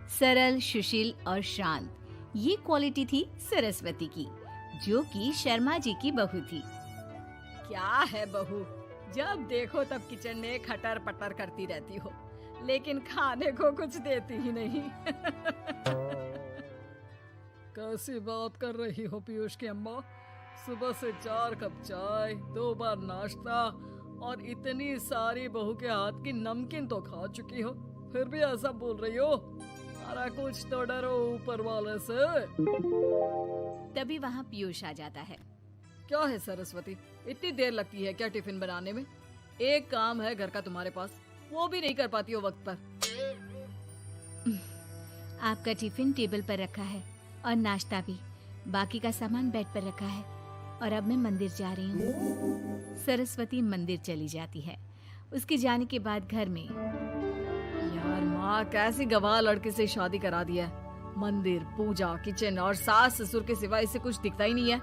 सरल, सुशील और शांत, ये क्वालिटी थी सरस्वती की, जो कि शर्मा जी की बहू थी। क्या है बहू, जब देखो तब किचन में खटर पटर करती रहती हो, लेकिन खाने को कुछ देती ही नहीं। कैसी बात कर रही हो पीयूष की अम्मा? सुबह से 4 कप चाय, 2 बार नाश्ता और इतनी सारी बहू के हाथ की नमकीन तो खा चुकी हो, फिर भी ऐसा बोल रही हो? अरे कुछ तो डरो ऊपर वाले से। तभी वहाँ पीयूष आ जाता है। क्या है सरस्वती, इतनी देर लगती है क्या टिफिन बनाने में? एक काम है घर का तुम्हारे पास, वो भी नहीं कर पाती हो वक्त पर। आपका टिफिन टेबल पर रखा है और नाश्ता भी, बाकी का सामान बेड पर रखा है और अब मैं मंदिर जा रही हूँ। सरस्वती मंदिर चली जाती है। उसके जाने के बाद घर में, यार माँ कैसी गवाह लड़के से शादी करा दिया है। मंदिर, पूजा, किचन और सास ससुर के सिवा इसे कुछ दिखता ही नहीं है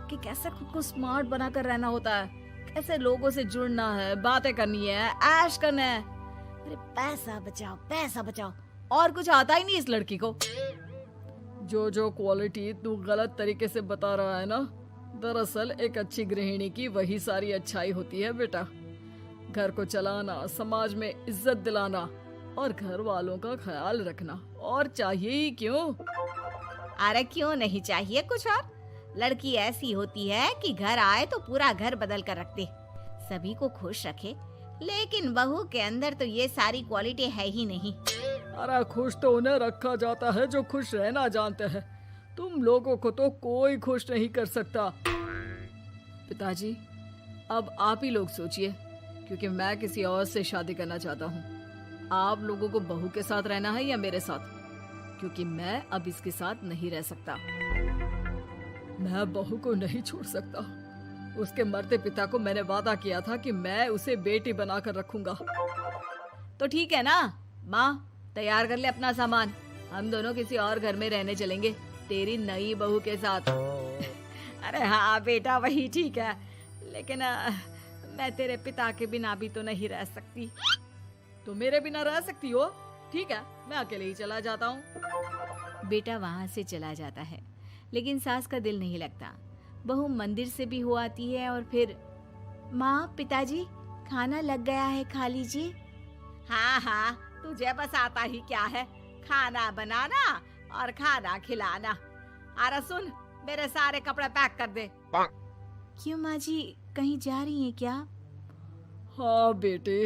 कि कैसे खुद को स्मार्ट बनाकर रहना होता है, कैसे लोगों से जुड़ना है, बातें करनी है, ऐश करना है। अरे पैसा बचाओ, पैसा बचाओ, और कुछ आता ही नहीं इस लड़की को। जो क्वालिटी तू गलत तरीके से बता रहा है ना, दरअसल एक अच्छी गृहिणी की वही सारी अच्छाई होती है बेटा। घर को चलाना, समाज में इज्जत दिलाना और घर वालों का ख्याल रखना, और चाहिए ही क्यों? अरे क्यों नहीं चाहिए कुछ और? लड़की ऐसी होती है कि घर आए तो पूरा घर बदल कर रख दे, सभी को खुश रखे, लेकिन बहू के अंदर तो ये सारी क्वालिटी है ही नहीं। अरे खुश तो उन्हें रखा जाता है जो खुश रहना जानते हैं। तुम लोगों को तो कोई खुश नहीं कर सकता। पिताजी, अब आप ही लोग सोचिए, क्योंकि मैं किसी और से शादी करना चाहता हूँ। आप लोगों को बहू के साथ रहना है या मेरे साथ? क्योंकि मैं अब इसके साथ नहीं रह सकता। मैं बहू को नहीं छोड़ सकता। उसके मरते पिता को मैंने वादा किया था कि मैं उसे बेटी बनाकर रखूंगा। तो ठीक है ना माँ, तैयार कर ले अपना सामान, हम दोनों किसी और घर में रहने चलेंगे तेरी नई बहू के साथ। अरे हाँ बेटा, वही ठीक है, लेकिन मैं तेरे पिता के बिना भी तो नहीं रह सकती। तो मेरे बिना रह सकती हो? ठीक है, मैं अकेले ही चला जाता हूँ। बेटा वहाँ से चला जाता है, लेकिन सास का दिल नहीं लगता। बहू मंदिर से भी हो आती है और फिर, माँ, पिताजी, खाना लग गया है, खा लीजिए। हाँ हाँ, तुझे बस आता ही क्या है, खाना बनाना और खाना खिलाना। अरे सुन, मेरे सारे कपड़े पैक कर दे। क्यों माँ जी, कहीं जा रही हैं क्या? हाँ बेटे,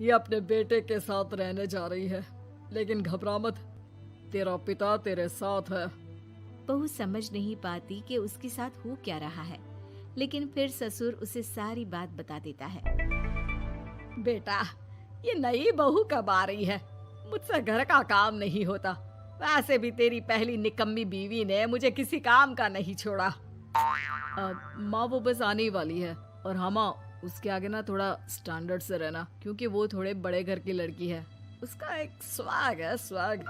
ये अपने बेटे के साथ रहने जा रही है, लेकिन घबरा मत, तेरा पिता तेरे साथ है। बहू समझ नहीं पाती कि उसके साथ हो क्या रहा है, लेकिन फिर ससुर उसे सारी बात बता देता है। बेटा, ये नई बहू कब आ रही है? मुझसे घर का काम नहीं होता। वैसे भी तेरी पहली निकम्मी बीवी ने मुझे किसी काम का नहीं छोड़ा। माँ, वो बस आने ही वाली है, और हाँ माँ, उसके आगे ना थोड़ा स्टैंडर्ड से रहना, क्योंकि वो थोड़े बड़े घर की लड़की है, उसका एक स्वैग है, स्वैग।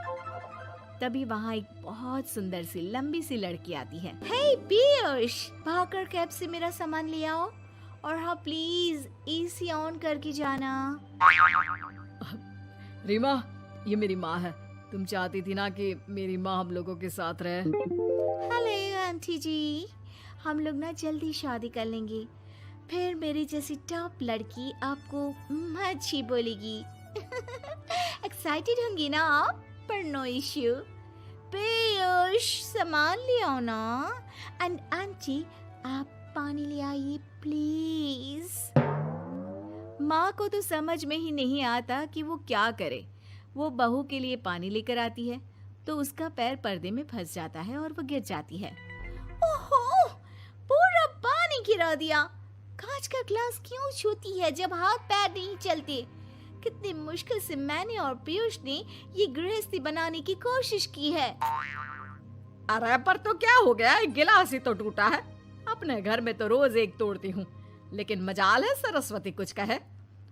तभी वहाँ एक बहुत सुंदर सी लंबी सी लड़की आती है। हे पीयूष, भागकर कैब से मेरा सामान ले आओ, और हाँ प्लीज एसी ऑन करके जाना। रीमा, ये मेरी माँ है। तुम चाहती थी ना कि मेरी माँ हम लोगों के साथ रहे। हेलो आंटी जी, हम लोग ना जल्दी शादी कर लेंगे, फिर मेरी जैसी टॉप लड़की आपको अच्छी बोलेगी। एक्साइटेड होंगी ना आप? पर नो इश्यू। पीयूष, सामान ले आओ ना, एंड आंटी आप पानी ले आइए प्लीज। माँ को तो समझ में ही नहीं आता कि वो क्या करे। वो बहू के लिए पानी लेकर आती है तो उसका पैर पर्दे में फंस जाता है और वो गिर जाती है। ओहो, पूरा पानी गिरा दिया। कांच का ग्लास क्यों छूती है जब हाथ पैर नहीं चलते? कितनी मुश्किल से मैंने और पीयूष ने ये गृहस्थी बनाने की कोशिश की है। अरे पर तो क्या हो गया, गिलास ही तो टूटा है। अपने घर में तो रोज एक तोड़ती हूँ, लेकिन मजाल है सरस्वती कुछ कहे।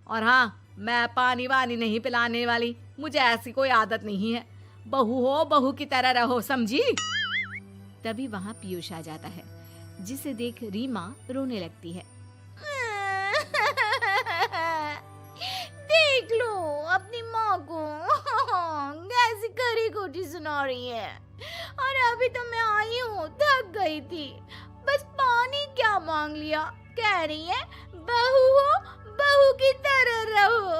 और हाँ, मैं पानी वानी नहीं पिलाने वाली, मुझे ऐसी कोई आदत नहीं है। बहू हो, बहू की तरह रहो, समझी? तभी वहाँ पीयूष आ जाता है, जिसे देख रीमा रोने लगती है। देख लो अपनी माँ को, कैसी करी स्टोरी सुना रही है। और अभी तो मैं आई हूँ, थक गई थी, बस पानी क्या मांग लिया। कह रही है बहू हो, बहू की तरह रहो।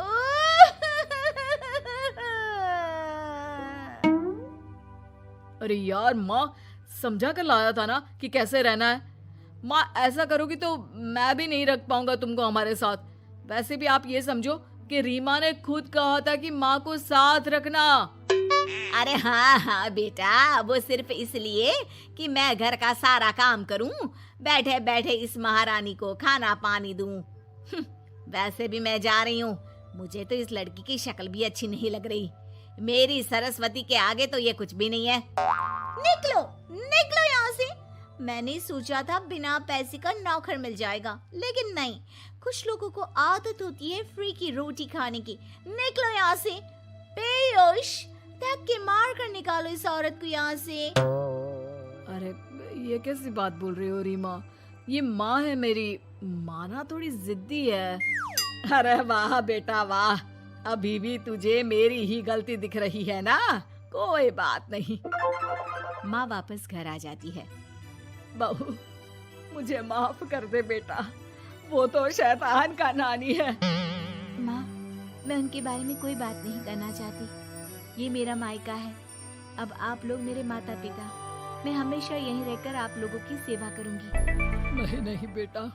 अरे यार माँ, समझा कर लाया था ना कि कैसे रहना है। माँ ऐसा करोगी तो मैं भी नहीं रख पाऊंगा तुमको हमारे साथ। वैसे भी आप ये समझो कि रीमा ने खुद कहा था कि माँ को साथ रखना। अरे हाँ हाँ बेटा, वो सिर्फ इसलिए कि मैं घर का सारा काम करूं, बैठे बैठे इस महारानी को खाना पानी दूं। वैसे भी मैं जा रही हूँ, मुझे तो इस लड़की की शक्ल भी अच्छी नहीं लग रही। मेरी सरस्वती के आगे तो ये कुछ भी नहीं है। निकलो निकलो यहाँ से। मैंने सोचा था बिना पैसे का नौकर मिल जाएगा, लेकिन नहीं। कुछ लोगों को आदत होती है फ्री की रोटी खाने की। निकलो यहाँ से। पीयूष, धक्के के मार कर निकालो इस औरत को यहाँ से। अरे ये कैसी बात बोल रही हो रीमा? ये माँ है मेरी। माँ ना थोड़ी जिद्दी है। अरे वाह बेटा वाह, अभी भी तुझे मेरी ही गलती दिख रही है ना। कोई बात नहीं। माँ वापस घर आ जाती है। बहू, मुझे माफ कर दे बेटा, वो तो शैतान का नानी है। माँ, मैं उनके बारे में कोई बात नहीं करना चाहती। ये मेरा मायका है। अब आप लोग मेरे माता पिता। मैं हमेशा यहीं रहकर आप लोगों की सेवा करूंगी। नहीं नहीं बेटा,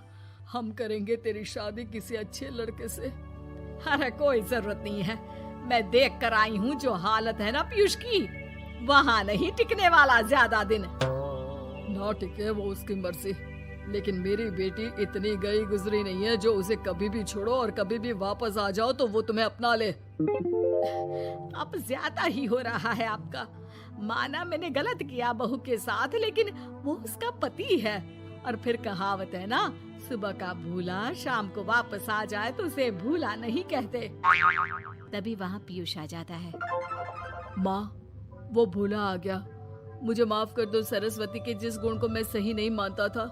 हम करेंगे तेरी शादी किसी अच्छे लड़के से। अरे कोई जरूरत नहीं है, मैं देख कर आई हूँ जो हालत है ना पीयूष की, वहाँ नहीं टिकने वाला ज्यादा दिन। ना टिके वो उसकी मर्जी, लेकिन मेरी बेटी इतनी गई गुजरी नहीं है जो उसे कभी भी छोड़ो और कभी भी वापस आ जाओ तो वो तुम्हें अपना ले। अब ज्यादा ही हो रहा है आपका। माना मैंने गलत किया बहू के साथ, लेकिन वो उसका पति है। और फिर कहावत है ना, सुबह का भूला शाम को वापस आ जाए तो उसे भूला नहीं कहते। तभी वहाँ पीयूष आ जाता है। माँ, वो भूला आ गया। मुझे माफ कर दो सरस्वती के जिस गुण को मैं सही नहीं मानता था।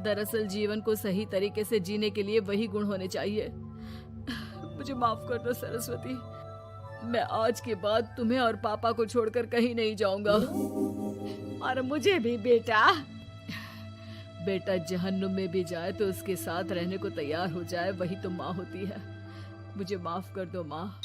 दरअसल जीवन को सही तरीके से जीने के लिए वही गुण होने चाहिए। मुझे माफ कर दो सरस्वती। मैं आज के बाद तुम्हें और पापा को छोड़कर कहीं नहीं जाऊंगा। और मुझे भी बेटा। बेटा जहन्नुम में भी जाए तो उसके साथ रहने को तैयार हो जाए, वही तो माँ होती है। मुझे माफ कर दो माँ।